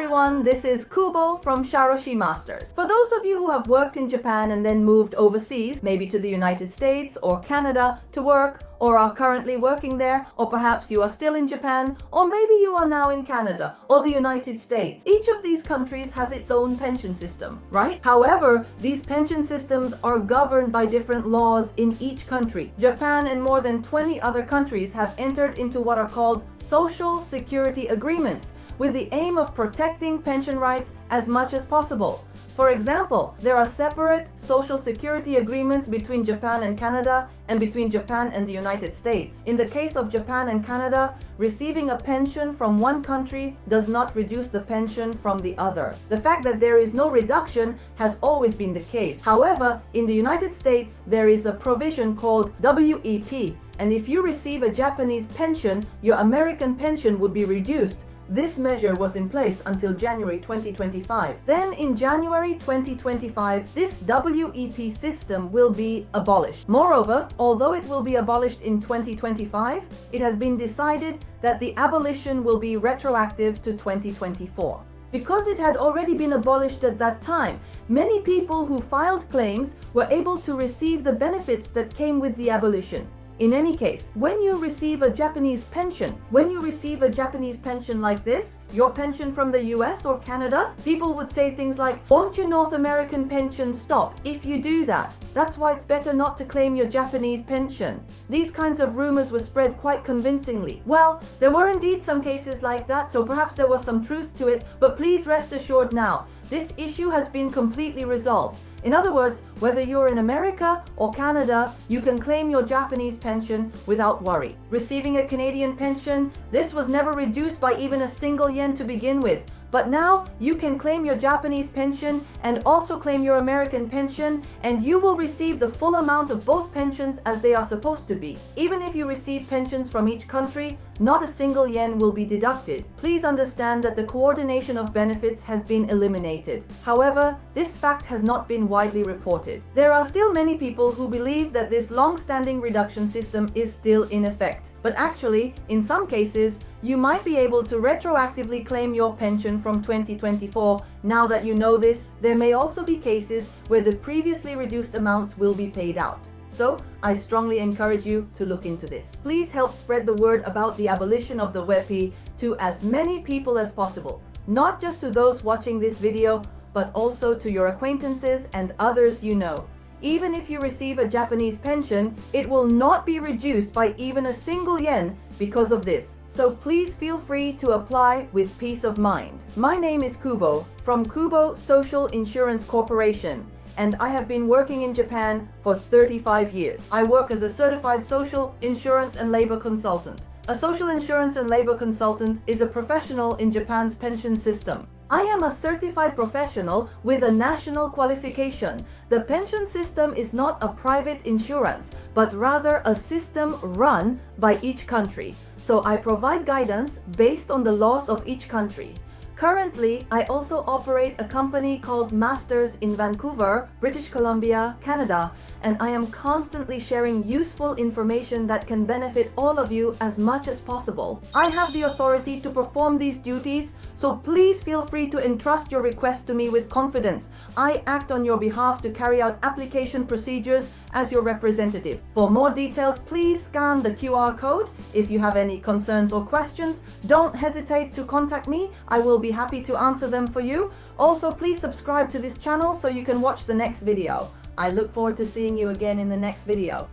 everyone, this is Kubo from Sharoshi Masters. For those of you who have worked in Japan and then moved overseas, maybe to the United States or Canada to work, or are currently working there, or perhaps you are still in Japan, or maybe you are now in Canada or the United States. Each of these countries has its own pension system, right? However, these pension systems are governed by different laws in each country. Japan and more than 20 other countries have entered into what are called social security agreements, with the aim of protecting pension rights as much as possible. For example, there are separate social security agreements between Japan and Canada and between Japan and the United States. In the case of Japan and Canada, receiving a pension from one country does not reduce the pension from the other. The fact that there is no reduction has always been the case. However, in the United States, there is a provision called WEP, and if you receive a Japanese pension, your American pension would be reduced. This measure was in place until January 2025. Then in January 2025, this WEP system will be abolished. Moreover, although it will be abolished in 2025, it has been decided that the abolition will be retroactive to 2024. Because it had already been abolished at that time, many people who filed claims were able to receive the benefits that came with the abolition. In any case, when you receive a Japanese pension like this, your pension from the US or Canada, people would say things like, "Won't your North American pension stop if you do that? That's why it's better not to claim your Japanese pension." These kinds of rumors were spread quite convincingly. Well, there were indeed some cases like that, so perhaps there was some truth to it, but please rest assured now, this issue has been completely resolved. In other words, whether you're in America or Canada, you can claim your Japanese pension without worry. Receiving a Canadian pension, this was never reduced by even a single yen to begin with. But now you can claim your Japanese pension and also claim your American pension, and you will receive the full amount of both pensions as they are supposed to be. Even if you receive pensions from each country, not a single yen will be deducted. Please understand that the coordination of benefits has been eliminated. However, this fact has not been widely reported. There are still many people who believe that this long-standing reduction system is still in effect. But actually, in some cases, you might be able to retroactively claim your pension from 2024. Now that you know this, there may also be cases where the previously reduced amounts will be paid out. So, I strongly encourage you to look into this. Please help spread the word about the abolition of the WEP to as many people as possible. Not just to those watching this video, but also to your acquaintances and others you know. Even if you receive a Japanese pension, it will not be reduced by even a single yen because of this. So please feel free to apply with peace of mind. My name is Kubo from Kubo Social Insurance Corporation, and I have been working in Japan for 35 years. I work as a certified social insurance and labor consultant. A social insurance and labor consultant is a professional in Japan's pension system. I am a certified professional with a national qualification. The pension system is not a private insurance, but rather a system run by each country. So I provide guidance based on the laws of each country. Currently, I also operate a company called Masters in Vancouver, British Columbia, Canada, and I am constantly sharing useful information that can benefit all of you as much as possible. I have the authority to perform these duties, so please feel free to entrust your request to me with confidence. I act on your behalf to carry out application procedures as your representative. For more details, please scan the QR code. If you have any concerns or questions, don't hesitate to contact me. I will be happy to answer them for you. Also, please subscribe to this channel so you can watch the next video. I look forward to seeing you again in the next video.